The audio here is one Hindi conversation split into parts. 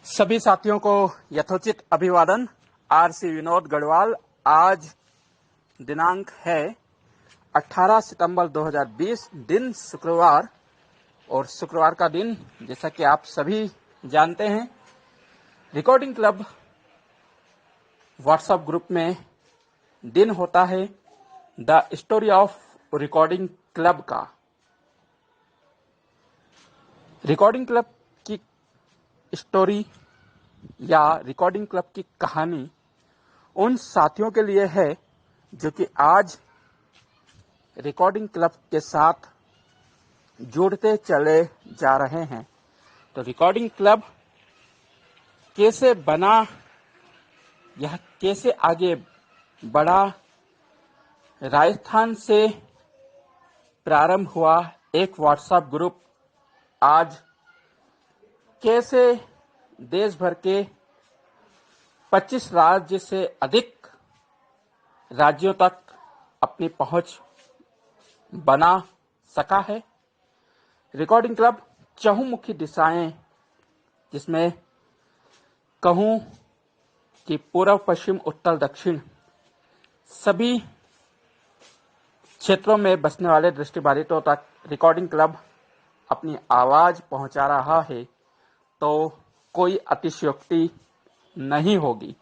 सभी साथियों को यथोचित अभिवादन। आरसी विनोद गढ़वाल। आज दिनांक है 18 सितंबर 2020, दिन शुक्रवार। और शुक्रवार का दिन, जैसा कि आप सभी जानते हैं, रिकॉर्डिंग क्लब व्हाट्सएप ग्रुप में दिन होता है the story of recording club का। रिकॉर्डिंग क्लब की स्टोरी या रिकॉर्डिंग क्लब की कहानी उन साथियों के लिए है जो कि आज रिकॉर्डिंग क्लब के साथ जुड़ते चले जा रहे हैं। तो रिकॉर्डिंग क्लब कैसे बना, यह कैसे आगे बढ़ा, राजस्थान से प्रारंभ हुआ एक व्हाट्सएप ग्रुप आज कैसे देश भर के 25 राज्य से अधिक राज्यों तक अपनी पहुंच बना सका है। रिकॉर्डिंग क्लब चहुमुखी दिशाएं, जिसमें कहूं कि पूर्व पश्चिम उत्तर दक्षिण सभी क्षेत्रों में बसने वाले दृष्टिबाधितों तक रिकॉर्डिंग क्लब अपनी आवाज पहुंचा रहा है, तो कोई अतिशयोक्ति नहीं होगी।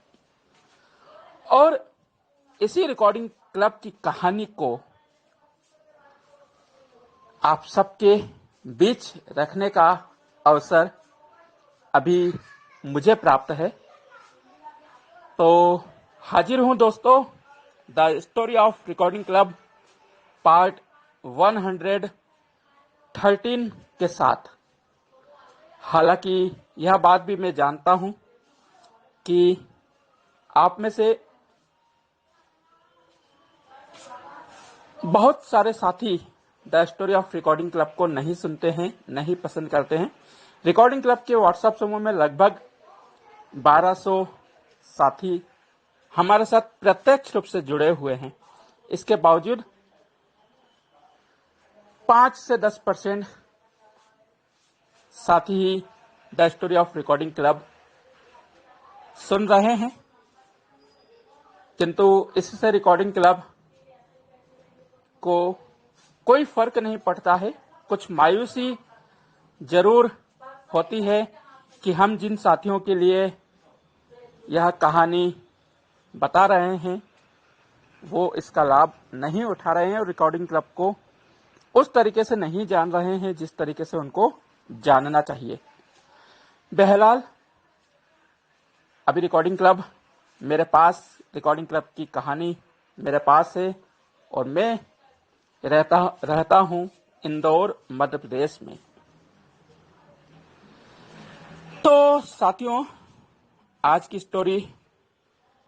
और इसी रिकॉर्डिंग क्लब की कहानी को आप सबके बीच रखने का अवसर अभी मुझे प्राप्त है। तो हाजिर हूं दोस्तों, the story of recording club part 113 के साथ। हालांकि यह बात भी मैं जानता हूं कि आप में से बहुत सारे साथी the story of recording club को नहीं सुनते हैं, नहीं पसंद करते हैं। रिकॉर्डिंग क्लब के व्हाट्सएप समूह में लगभग 1200 साथी हमारे साथ प्रत्यक्ष रूप से जुड़े हुए हैं। इसके बावजूद 5 से 10% साथी ही the story of recording club सुन रहे हैं, किंतु इससे रिकॉर्डिंग क्लब को कोई फर्क नहीं पड़ता है। कुछ मायूसी जरूर होती है कि हम जिन साथियों के लिए यह कहानी बता रहे हैं वो इसका लाभ नहीं उठा रहे हैं और रिकॉर्डिंग क्लब को उस तरीके से नहीं जान रहे हैं जिस तरीके से उनको जानना चाहिए। बहरहाल अभी रिकॉर्डिंग क्लब मेरे पास, रिकॉर्डिंग क्लब की कहानी मेरे पास है और मैं रहता हूं इंदौर, मध्य प्रदेश में। तो साथियों, आज की स्टोरी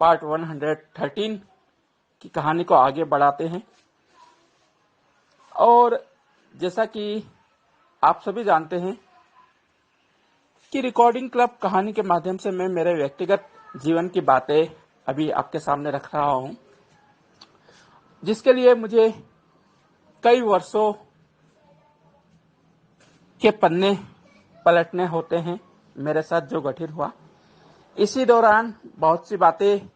पार्ट 113 की कहानी को आगे बढ़ाते हैं। और जैसा कि आप सभी जानते हैं कि रिकॉर्डिंग क्लब कहानी के माध्यम से मैं मेरे व्यक्तिगत जीवन की बातें अभी आपके सामने रख रहा हूं, जिसके लिए मुझे कई वर्षों के पन्ने पलटने होते हैं। मेरे साथ जो गठित हुआ, इसी दौरान बहुत सी बातें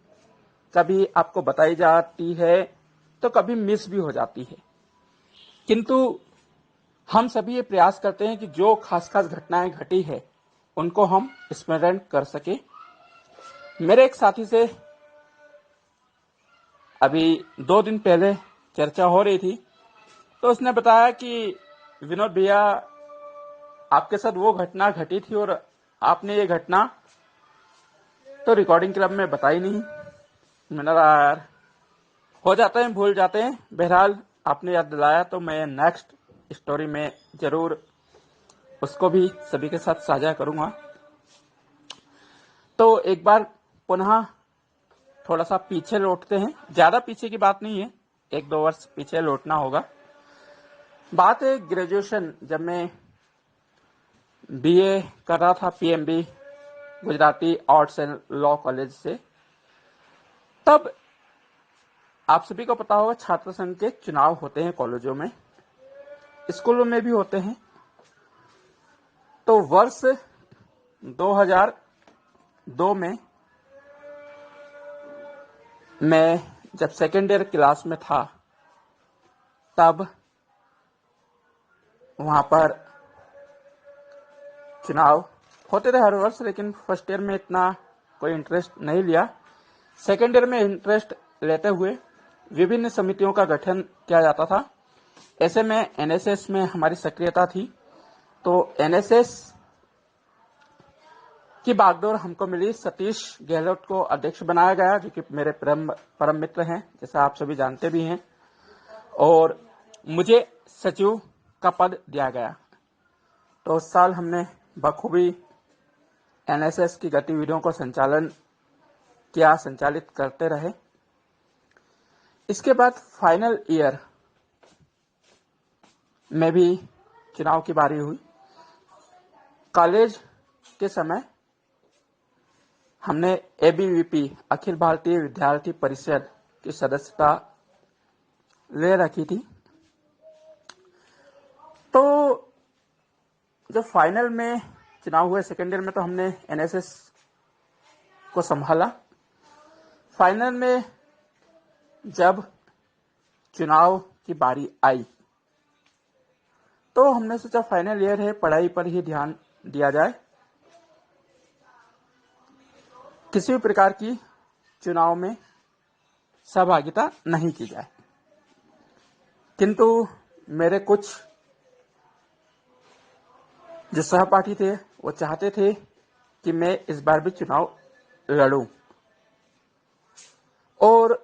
कभी आपको बताई जाती है तो कभी मिस भी हो जाती है, किंतु हम सभी ये प्रयास करते हैं कि जो खास खास घटनाएं घटी है उनको हम स्मरण कर सके। मेरे एक साथी से अभी 2 दिन पहले चर्चा हो रही थी, तो उसने बताया कि विनोद भैया, आपके साथ वो घटना घटी थी और आपने ये घटना तो रिकॉर्डिंग क्लब में बताई नहीं। मैंने कहा यार, हो जाते हैं, भूल जाते हैं। बहरहाल आपने याद दिलाया तो मैं नेक्स्ट स्टोरी में जरूर उसको भी सभी के साथ साझा करूंगा। तो एक बार पुनः थोड़ा सा पीछे लौटते हैं। ज्यादा पीछे की बात नहीं है, 1-2 वर्ष पीछे लौटना होगा। बात है ग्रेजुएशन, जब मैं बीए कर रहा था PMB Gujarati arts and law college से। तब आप सभी को पता होगा छात्र संघ के चुनाव होते हैं कॉलेजों में, स्कूलों में भी होते हैं। तो वर्ष 2000 2002 में मैं जब सेकेंड ईयर क्लास में था, तब वहां पर चुनाव होते थे हर वर्ष, लेकिन फर्स्ट ईयर में इतना कोई इंटरेस्ट नहीं लिया। सेकेंड ईयर में इंटरेस्ट लेते हुए विभिन्न समितियों का गठन किया जाता था। ऐसे में एनएसएस में हमारी सक्रियता थी, तो एनएसएस की बागडोर हमको मिली। सतीश गहलोत को अध्यक्ष बनाया गया, जो कि मेरे परम मित्र हैं, जैसा आप सभी जानते भी हैं, और मुझे सचिव का पद दिया गया। तो उस साल हमने बखूबी एनएसएस की गतिविधियों को संचालित करते रहे। इसके बाद फाइनल ईयर में भी चुनाव की बारी हुई। कॉलेज के समय हमने एबीवीपी अखिल भारतीय विद्यार्थी परिषद की सदस्यता ले रखी थी। तो जब फाइनल में चुनाव हुए सेकेंड ईयर में, तो हमने एनएसएस को संभाला। फाइनल में जब चुनाव की बारी आई, तो हमने सोचा फाइनल ईयर है, पढ़ाई पर ही ध्यान दिया जाए, किसी भी प्रकार की चुनाव में सहभागिता नहीं की जाए। किंतु मेरे कुछ जो सहपाठी थे, वो चाहते थे कि मैं इस बार भी चुनाव लड़ूं, और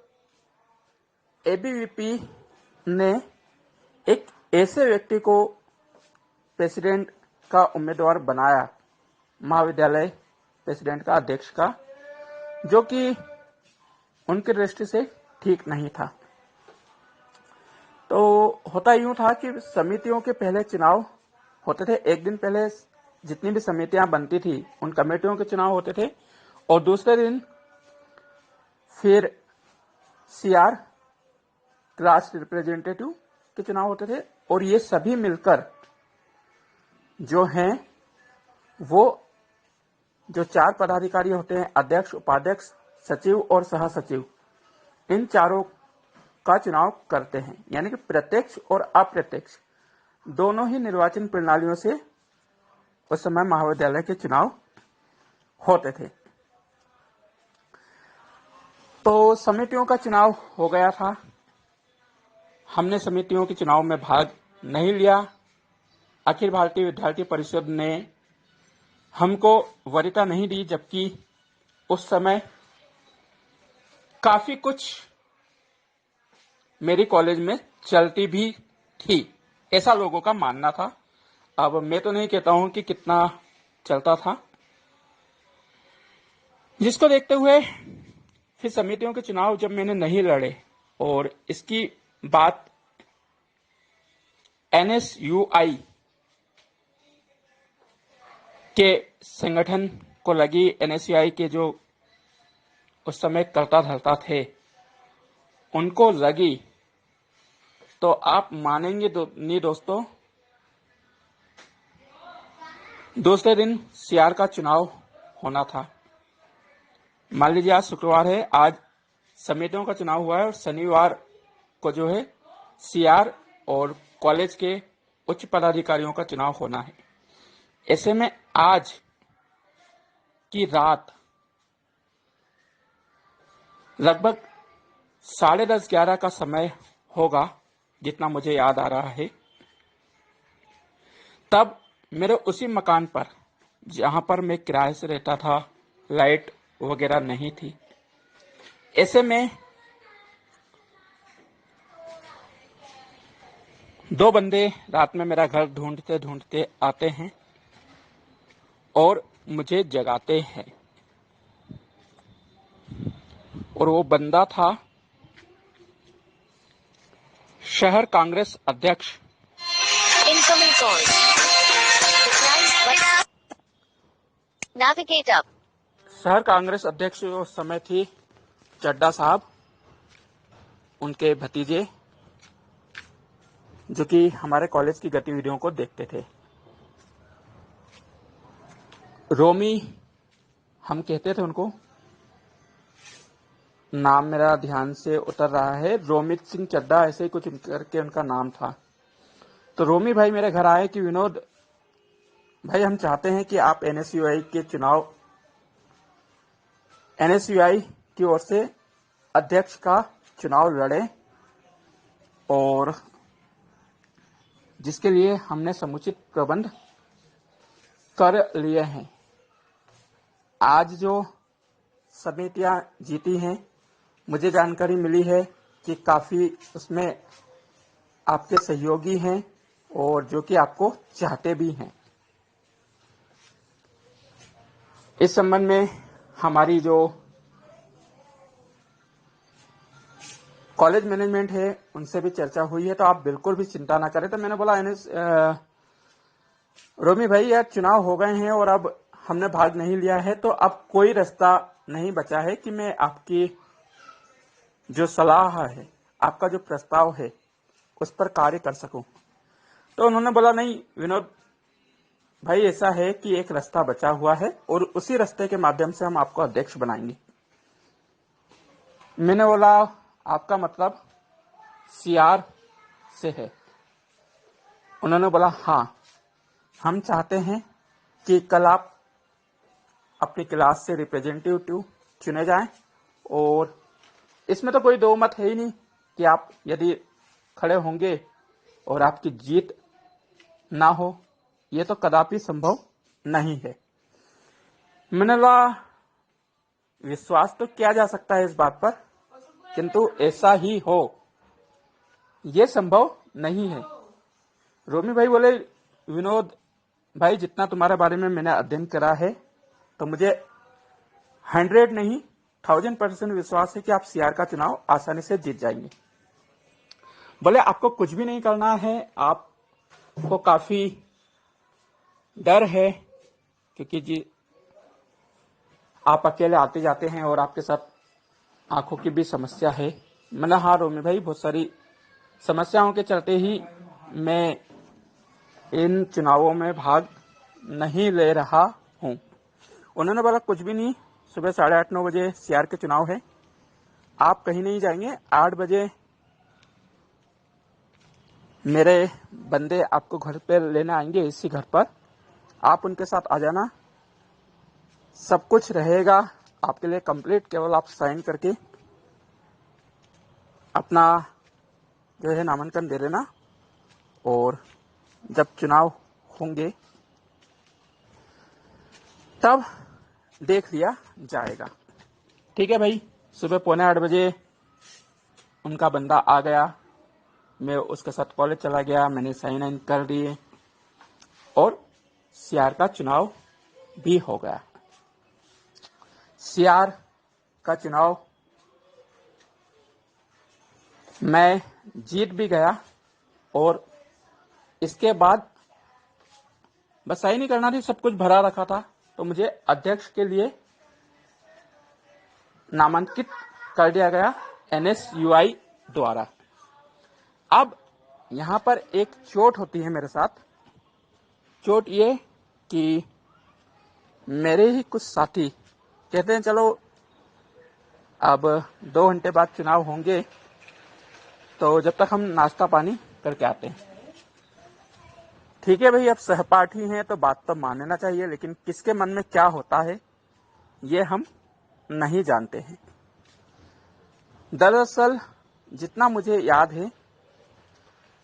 एबीवीपी ने एक ऐसे व्यक्ति को प्रेसिडेंट का उम्मीदवार बनाया, महाविद्यालय प्रेसिडेंट का, अध्यक्ष का, जो कि उनकी दृष्टि से ठीक नहीं था। तो होता यूं था कि समितियों के पहले चुनाव होते थे। एक दिन पहले जितनी भी समितियां बनती थी, उन कमेटियों के चुनाव होते थे, और दूसरे दिन फिर सीआर, क्लास रिप्रेजेंटेटिव के चुनाव होते थे। और ये सभी मिलकर जो हैं, वो जो 4 पदाधिकारी होते हैं, अध्यक्ष, उपाध्यक्ष, सचिव और सहसचिव, इन चारों का चुनाव करते हैं। यानी कि प्रत्यक्ष और अप्रत्यक्ष दोनों ही निर्वाचन प्रणालियों से उस समय महाविद्यालय के चुनाव होते थे। तो समितियों का चुनाव हो गया था। हमने समितियों के चुनाव में भाग नहीं लिया। अखिल भारतीय विद्यार्थी परिषद ने हमको वरीयता नहीं दी, जबकि उस समय काफी कुछ मेरी कॉलेज में चलती भी थी, ऐसा लोगों का मानना था। अब मैं तो नहीं कहता हूं कि कितना चलता था, जिसको देखते हुए फिर समितियों के चुनाव जब मैंने नहीं लड़े, और इसकी बात एनएसयूआई के संगठन को लगी, एनएसयूआई के जो उस समय करता धरता थे उनको लगी, तो आप मानेंगे नहीं दोस्तों, दूसरे दिन सीआर का चुनाव होना था। मान लीजिए आज शुक्रवार है, आज समितियों का चुनाव हुआ है, और शनिवार को जो है सीआर और कॉलेज के उच्च पदाधिकारियों का चुनाव होना है। ऐसे में आज की रात लगभग 10:30-11 का समय होगा, जितना मुझे याद आ रहा है। तब मेरे उसी मकान पर, जहां पर मैं किराए से रहता था, लाइट वगैरह नहीं थी। ऐसे में 2 बंदे रात में मेरा घर ढूंढते ढूंढते आते हैं और मुझे जगाते हैं, और वो बंदा था शहर कांग्रेस अध्यक्ष Incoming call. Navigate up. शहर कांग्रेस अध्यक्ष उस समय थी चड्डा साहब, उनके भतीजे, जो कि हमारे कॉलेज की गतिविधियों को देखते थे। रोमी हम कहते थे उनको, नाम मेरा ध्यान से उतर रहा है, रोमित सिंह चड्ढा ऐसे ही कुछ करके उनका नाम था। तो रोमी भाई मेरे घर आए कि विनोद भाई, हम चाहते हैं कि आप एनएसयूआई की ओर से अध्यक्ष का चुनाव लड़ें, और जिसके लिए हमने समुचित प्रबंध कर लिए हैं। आज जो समितियां जीती हैं, मुझे जानकारी मिली है कि काफी उसमें आपके सहयोगी हैं और जो कि आपको चाहते भी हैं। इस संबंध में हमारी जो कॉलेज मैनेजमेंट है उनसे भी चर्चा हुई है, तो आप बिल्कुल भी चिंता ना करें। तो मैंने बोला रोमी भाई, यार चुनाव हो गए हैं और अब हमने भाग नहीं लिया है, तो अब कोई रास्ता नहीं बचा है कि मैं आपकी जो सलाह है, आपका जो प्रस्ताव है, उस पर कार्य कर सकूं। तो उन्होंने बोला, नहीं विनोद भाई, ऐसा है कि एक रास्ता बचा हुआ है और उसी रास्ते के माध्यम से हम आपको अध्यक्ष बनाएंगे। मैंने बोला, आपका मतलब सीआर से है? उन्होंने बोला, हाँ, हम चाहते हैं कि कल आप अपनी क्लास से रिप्रेजेंटेटिव चुने जाएं, और इसमें तो कोई दो मत है ही नहीं कि आप यदि खड़े होंगे और आपकी जीत ना हो, ये तो कदापि संभव नहीं है। मैंने बोला, विश्वास तो किया जा सकता है इस बात पर, किंतु ऐसा ही हो ये संभव नहीं है। रोमी भाई बोले, विनोद भाई, जितना तुम्हारे बारे में मैंने अध्ययन करा है, तो मुझे 100 नहीं 1000% विश्वास है कि आप सीआर का चुनाव आसानी से जीत जाएंगे। बोले, आपको कुछ भी नहीं करना है, आपको काफी डर है क्योंकि जी आप अकेले आते जाते हैं और आपके साथ आंखों की भी समस्या है। मैंने, हाँ रोमी भाई, बहुत सारी समस्याओं के चलते ही मैं इन चुनावों में भाग नहीं ले रहा हूं। उन्होंने बोला, कुछ भी नहीं, सुबह 8:30-9 बजे सीआर के चुनाव है, आप कहीं नहीं जाएंगे। 8 बजे मेरे बंदे आपको घर पे लेने आएंगे, इसी घर पर आप उनके साथ आ जाना, सब कुछ रहेगा आपके लिए कंप्लीट। केवल आप साइन करके अपना जो है नामांकन दे देना, और जब चुनाव होंगे तब देख लिया जाएगा। ठीक है भाई। सुबह 7:45 बजे उनका बंदा आ गया, मैं उसके साथ कॉलेज चला गया, मैंने साइन इन कर दिए और सीआर का चुनाव भी हो गया। सीआर का चुनाव मैं जीत भी गया, और इसके बाद बस साइन ही करना थी, सब कुछ भरा रखा था, तो मुझे अध्यक्ष के लिए नामांकित कर दिया गया एनएसयूआई द्वारा। अब यहां पर एक चोट होती है मेरे साथ। चोट ये कि मेरे ही कुछ साथी कहते हैं, चलो अब 2 घंटे बाद चुनाव होंगे, तो जब तक हम नाश्ता पानी करके आते हैं। ठीक है भाई, अब सहपाठी हैं तो बात तो मानना चाहिए, लेकिन किसके मन में क्या होता है ये हम नहीं जानते हैं। दरअसल जितना मुझे याद है,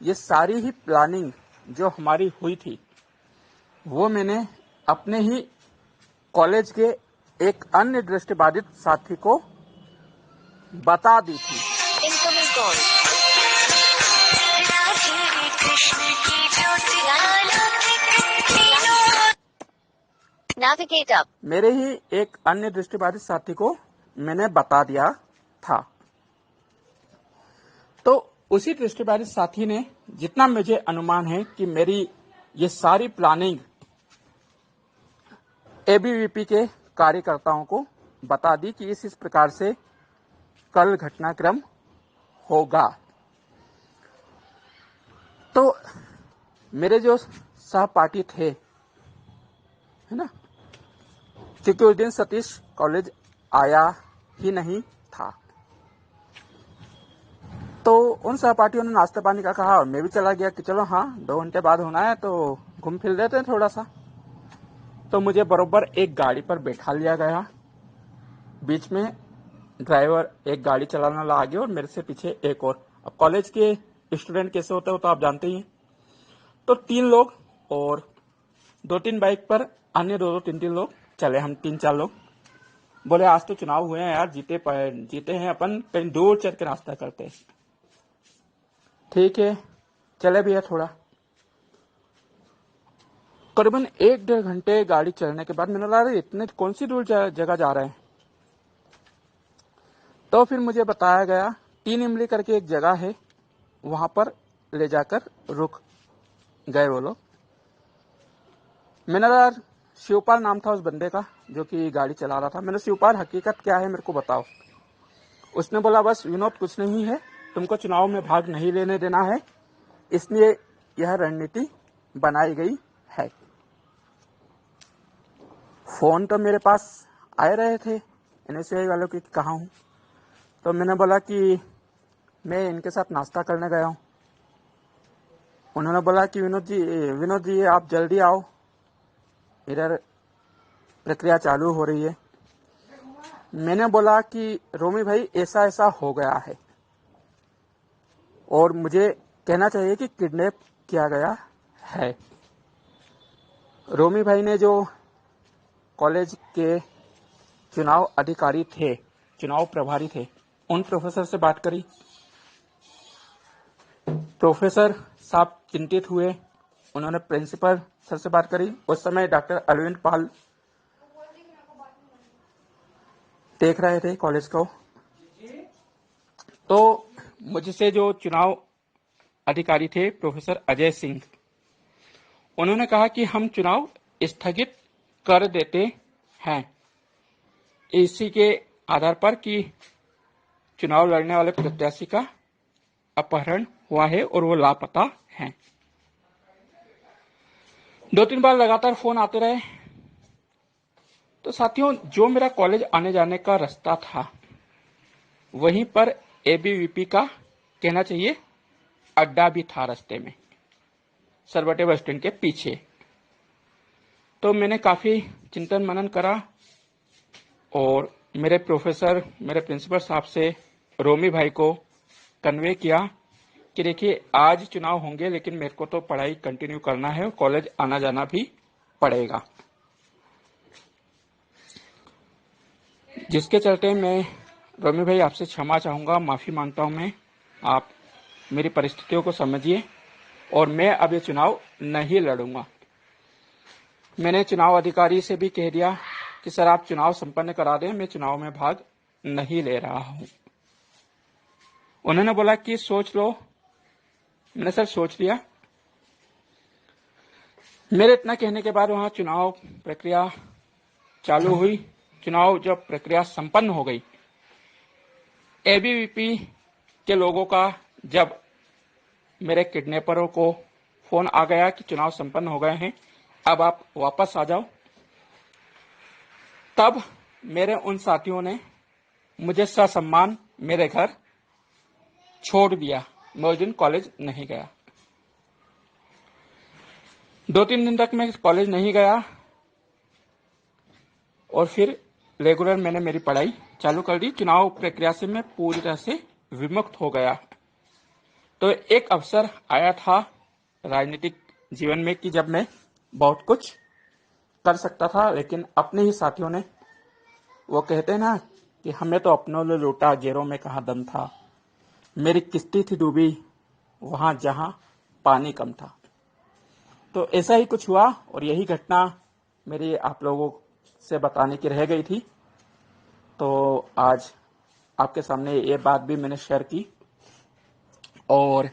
ये सारी ही प्लानिंग जो हमारी हुई थी, वो मैंने अपने ही कॉलेज के एक अन्य दृष्टिबाधित साथी को बता दी थी। Incoming call. Navigate up. मेरे ही एक अन्य दृष्टिबाधित साथी को मैंने बता दिया था। तो उसी दृष्टिबाधित साथी ने, जितना मुझे अनुमान है कि मेरी ये सारी प्लानिंग एबीवीपी के कार्यकर्ताओं को बता दी कि इस प्रकार से कल घटनाक्रम होगा। तो मेरे जो सहपाठी थे, है ना, क्योंकि उस दिन सतीश कॉलेज आया ही नहीं था। तो उन सहपाठियों ने नाश्ते पानी का कहा और मैं भी चला गया कि चलो हाँ 2 घंटे बाद होना है तो घूम फिर लेते हैं थोड़ा सा। तो मुझे बरोबर एक गाड़ी पर बैठा लिया गया। बीच में ड्राइवर एक गाड़ी चलाने लगा आगे और मेरे से पीछे एक और। अब कॉलेज के स्टूडेंट कैसे होते हो तो आप जानते ही हैं। तो 3 लोग और 2-3 बाइक पर अन्य 2-3 लोग चले, हम 3-4 लोग। बोले आज तो चुनाव हुए हैं यार, जीते हैं अपन, कहीं दूर चल के नाश्ता करते हैं। ठीक है, चले भैया। थोड़ा करीबन 1-1.5 घंटे गाड़ी चलने के बाद मैंने लगा इतने कौन सी दूर जगह जा रहे हैं। तो फिर मुझे बताया गया 3 इमली करके एक जगह है, वहां पर ले जाकर रुक गए वो लोग। मैंने कहा शिवपाल नाम था उस बंदे का जो कि गाड़ी चला रहा था। मैंने शिवपाल हकीकत क्या है मेरे को बताओ। उसने बोला बस विनोद कुछ नहीं है, तुमको चुनाव में भाग नहीं लेने देना है, इसलिए यह रणनीति बनाई गई है। फोन तो मेरे पास आए रहे थे NSCI वालों के कहाँ हूँ। तो मैंने बोला कि मैं इनके साथ नाश्ता करने गया हूँ। उन्होंने बोला कि विनोद जी आप जल्दी आओ, इधर प्रक्रिया चालू हो रही है। मैंने बोला कि रोमी भाई ऐसा ऐसा हो गया है और मुझे कहना चाहिए कि किडनैप किया गया है। रोमी भाई ने जो कॉलेज के चुनाव अधिकारी थे, चुनाव प्रभारी थे, उन प्रोफेसर से बात करी। प्रोफेसर साहब चिंतित हुए, उन्होंने प्रिंसिपल सर से बात करी। उस समय डॉक्टर अरविंद पाल देख रहे थे कॉलेज को। तो मुझसे जो चुनाव अधिकारी थे प्रोफेसर अजय सिंह, उन्होंने कहा कि हम चुनाव स्थगित कर देते हैं इसी के आधार पर कि चुनाव लड़ने वाले प्रत्याशी का अपहरण हुआ है और वो लापता हैं। 2-3 बार लगातार फोन आते रहे। तो साथियों, जो मेरा कॉलेज आने जाने का रास्ता था वहीं पर ABVP का कहना चाहिए अड्डा भी था रास्ते में, सरबटे बस स्टैंड के पीछे। तो मैंने काफी चिंतन मनन करा और मेरे प्रोफेसर, मेरे प्रिंसिपल साहब से रोमी भाई को कन्वे किया कि देखिए आज चुनाव होंगे लेकिन मेरे को तो पढ़ाई कंटिन्यू करना है और कॉलेज आना जाना भी पड़ेगा। जिसके चलते मैं रोमी भाई आपसे क्षमा चाहूंगा, माफी मांगता हूं मैं। आप मेरी परिस्थितियों को समझिए और मैं अब ये चुनाव नहीं लड़ूंगा। मैंने चुनाव अधिकारी से भी कह दिया कि सर आप चुनाव संपन्न करा दें, मैं चुनाव में भाग नहीं ले रहा हूं। उन्होंने बोला कि सोच लो। मैंने सर सोच लिया। मेरे इतना कहने के बाद वहां चुनाव प्रक्रिया चालू हुई। चुनाव जब प्रक्रिया संपन्न हो गई, ABVP के लोगों का जब मेरे किडनैपरों को फोन आ गया कि चुनाव संपन्न हो गए हैं, अब आप वापस आ जाओ, तब मेरे उन साथियों ने मुझे ससम्मान मेरे घर छोड़ दिया। मैं उस दिन कॉलेज नहीं गया। 2-3 दिन तक मैं कॉलेज नहीं गया और फिर रेगुलर मैंने मेरी पढ़ाई चालू कर दी। चुनाव प्रक्रिया से मैं पूरी तरह से विमुक्त हो गया। तो एक अवसर आया था राजनीतिक जीवन में कि जब मैं बहुत कुछ कर सकता था, लेकिन अपने ही साथियों ने, वो कहते हैं ना कि हमें तो अपनों ने लूटा, गैरों में कहाँ दम था, मेरी किश्ती थी डूबी वहां जहां पानी कम था। तो ऐसा ही कुछ हुआ और यही घटना मेरी आप लोगों से बताने की रह गई थी। तो आज आपके सामने ये बात भी मैंने शेयर की। और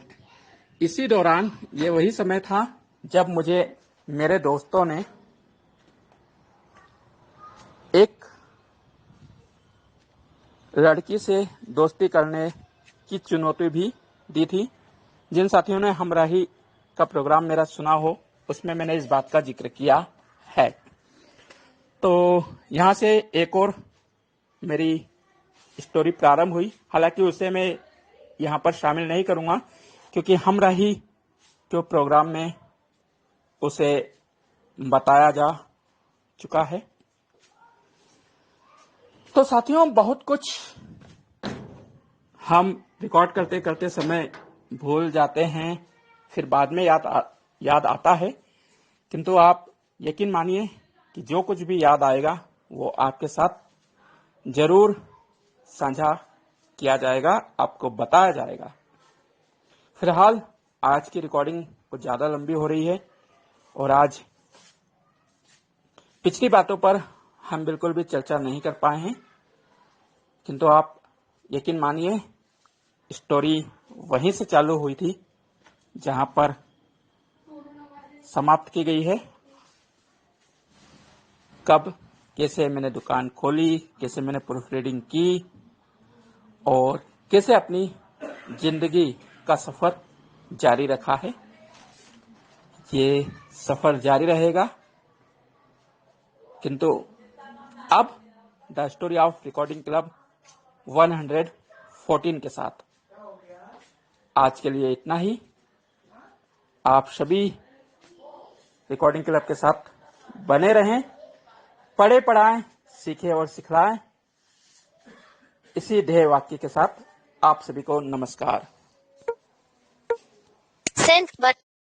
इसी दौरान ये वही समय था जब मुझे मेरे दोस्तों ने एक लड़की से दोस्ती करने की चुनौती भी दी थी। जिन साथियों ने हमराही का प्रोग्राम मेरा सुना हो, उसमें मैंने इस बात का जिक्र किया है। तो यहाँ से एक और मेरी स्टोरी प्रारंभ हुई। हालांकि उसे मैं यहाँ पर शामिल नहीं करूंगा क्योंकि हम रही जो प्रोग्राम में उसे बताया जा चुका है। तो साथियों, बहुत कुछ हम रिकॉर्ड करते करते समय भूल जाते हैं, फिर बाद में याद आता है। किंतु आप यकीन मानिए कि जो कुछ भी याद आएगा वो आपके साथ जरूर साझा किया जाएगा, आपको बताया जाएगा। फिलहाल आज की रिकॉर्डिंग कुछ ज्यादा लंबी हो रही है और आज पिछली बातों पर हम बिल्कुल भी चर्चा नहीं कर पाए हैं। किंतु आप यकीन मानिए, स्टोरी वहीं से चालू हुई थी जहां पर समाप्त की गई है। कब, कैसे मैंने दुकान खोली, कैसे मैंने प्रूफ रीडिंग की और कैसे अपनी जिंदगी का सफर जारी रखा है। ये सफर जारी रहेगा, किंतु अब the story of recording club 114 के साथ। आज के लिए इतना ही। आप सभी रिकॉर्डिंग क्लब के साथ बने रहें, पढ़े पढ़ाएं, सीखें और सिखलाएं। इसी ध्येय वाक्य के साथ आप सभी को नमस्कार। Send but